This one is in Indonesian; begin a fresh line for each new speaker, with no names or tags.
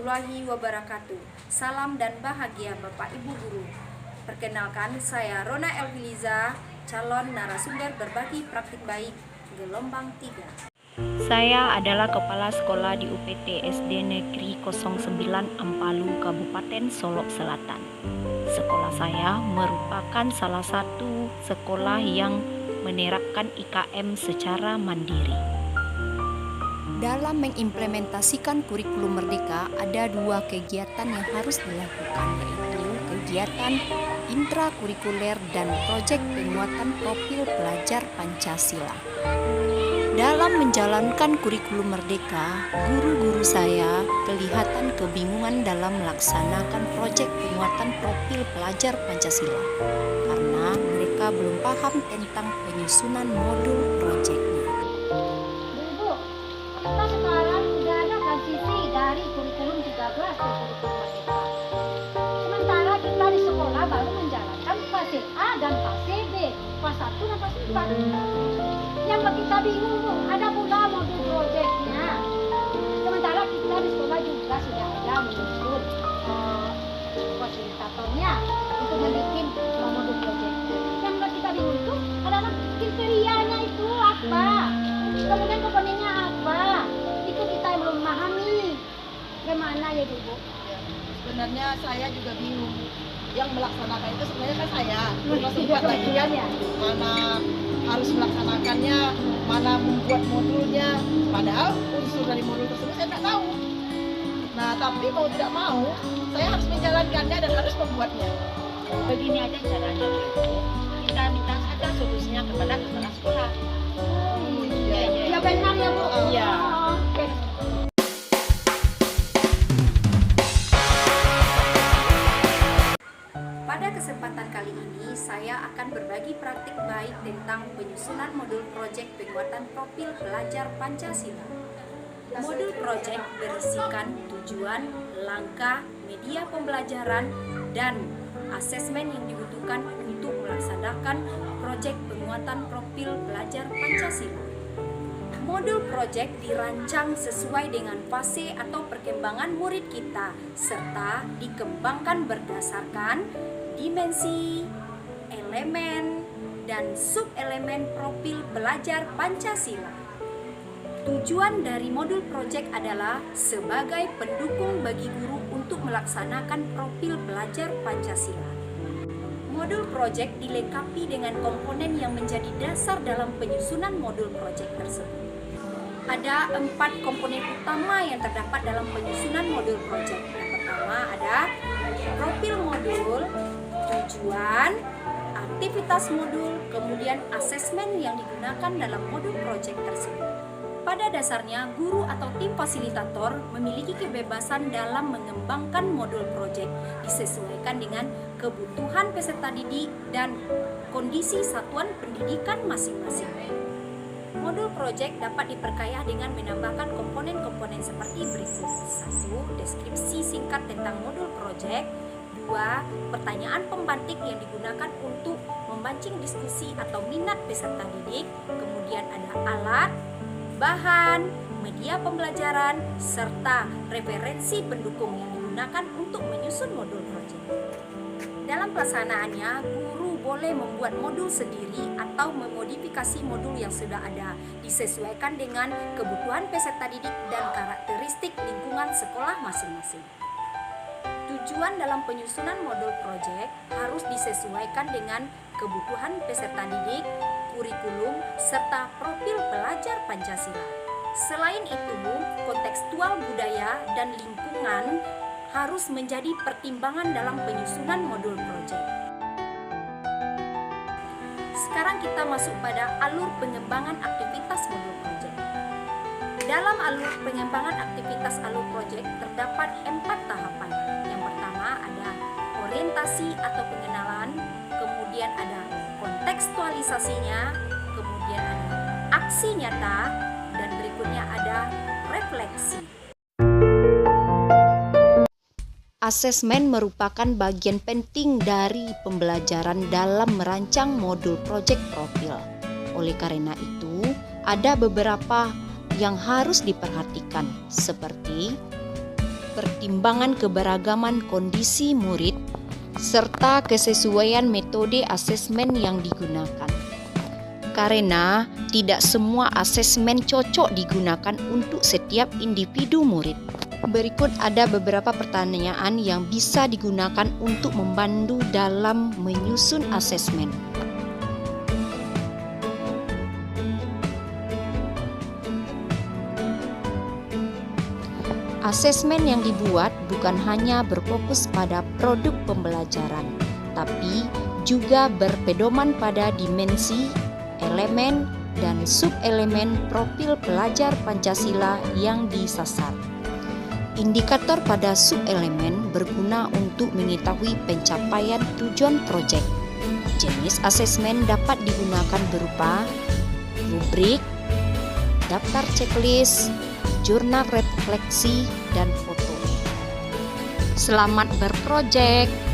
warahmatullahi wabarakatuh. Salam dan bahagia Bapak Ibu Guru. Perkenalkan, saya Rona Elviliza, calon narasumber berbagi praktik baik gelombang 3.
Saya adalah Kepala Sekolah di UPT SD Negeri 09 Ampalu, Kabupaten Solok Selatan. Sekolah saya merupakan salah satu sekolah yang menerapkan IKM secara mandiri. Dalam mengimplementasikan kurikulum Merdeka, ada 2 kegiatan yang harus dilakukan, yaitu kegiatan intrakurikuler dan proyek penguatan profil pelajar Pancasila. Dalam menjalankan kurikulum Merdeka, guru-guru saya kelihatan kebingungan dalam melaksanakan proyek penguatan profil pelajar Pancasila karena mereka belum paham tentang penyusunan modul proyeknya.
Bu, kita sekarang sudah ada transisi dari kurikulum 13 ke kurikulum Merdeka. Sementara kita di sekolah baru menjalankan fase A dan fase B, fase 1 dan fase 4. Yang buat kita bingung, Bu, ada pula modul proyeknya. Sementara kita di sekolah juga sudah ada menyusun fasilitatornya untuk membuat modul proyeknya. Yang buat kita bingung itu adalah kriterianya itu apa, kemudian komponennya apa. Itu kita yang belum memahami. Gimana ya, Bu?
Sebenarnya saya juga bingung. Yang melaksanakan itu sebenarnya kan saya, sempat lagi kan mana harus melaksanakannya, mana membuat modulnya, padahal unsur dari modul tersebut saya tidak tahu. Nah, tapi mau tidak mau, saya harus menjalankannya dan harus membuatnya.
Begini aja caranya, Bu. Kita minta saja solusinya kepada kepala sekolah.
Ya benar ya, Bu.
Iya.
Oke.
Pada kesempatan kali ini, saya akan berbagi praktik baik tentang penyusunan modul proyek penguatan profil pelajar Pancasila. Modul proyek berisikan tujuan, langkah, media pembelajaran, dan asesmen yang dibutuhkan untuk melaksanakan proyek penguatan profil pelajar Pancasila. Modul proyek dirancang sesuai dengan fase atau perkembangan murid kita, serta dikembangkan berdasarkan dimensi, elemen, dan subelemen profil pelajar Pancasila. Tujuan dari modul proyek adalah sebagai pendukung bagi guru untuk melaksanakan profil pelajar Pancasila. Modul proyek dilengkapi dengan komponen yang menjadi dasar dalam penyusunan modul proyek tersebut. Ada 4 komponen utama yang terdapat dalam penyusunan modul proyek. Yang pertama ada profil modul, tujuan, aktivitas modul, kemudian asesmen yang digunakan dalam modul proyek tersebut. Pada dasarnya, guru atau tim fasilitator memiliki kebebasan dalam mengembangkan modul proyek disesuaikan dengan kebutuhan peserta didik dan kondisi satuan pendidikan masing-masing. Modul proyek dapat diperkaya dengan menambahkan komponen-komponen seperti berikut. 1. Deskripsi singkat tentang modul proyek. 2. Pertanyaan pembantik yang digunakan untuk memancing diskusi atau minat peserta didik. Kemudian ada alat, bahan, media pembelajaran, serta referensi pendukung yang digunakan untuk menyusun modul proyek. Dalam pelaksanaannya, guru boleh membuat modul sendiri atau memodifikasi modul yang sudah ada, disesuaikan dengan kebutuhan peserta didik dan karakteristik lingkungan sekolah masing-masing. Tujuan dalam penyusunan modul proyek harus disesuaikan dengan kebutuhan peserta didik, kurikulum, serta profil pelajar Pancasila. Selain itu, kontekstual budaya dan lingkungan harus menjadi pertimbangan dalam penyusunan modul proyek. Sekarang kita masuk pada alur pengembangan aktivitas modul proyek. Dalam alur pengembangan aktivitas alur proyek terdapat 4 tahapan. Yang pertama ada orientasi atau pengenalan, kemudian ada kontekstualisasinya, kemudian ada aksi nyata, dan berikutnya ada refleksi.
Asesmen merupakan bagian penting dari pembelajaran dalam merancang modul proyek profil. Oleh karena itu, ada beberapa yang harus diperhatikan seperti pertimbangan keberagaman kondisi murid, serta kesesuaian metode asesmen yang digunakan. Karena tidak semua asesmen cocok digunakan untuk setiap individu murid. Berikut ada beberapa pertanyaan yang bisa digunakan untuk membantu dalam menyusun asesmen. Asesmen yang dibuat bukan hanya berfokus pada produk pembelajaran, tapi juga berpedoman pada dimensi, elemen, dan sub-elemen profil pelajar Pancasila yang disasar. Indikator pada sub-elemen berguna untuk mengetahui pencapaian tujuan proyek. Jenis asesmen dapat digunakan berupa rubrik, daftar checklist, jurnal refleksi, dan foto. Selamat berprojek!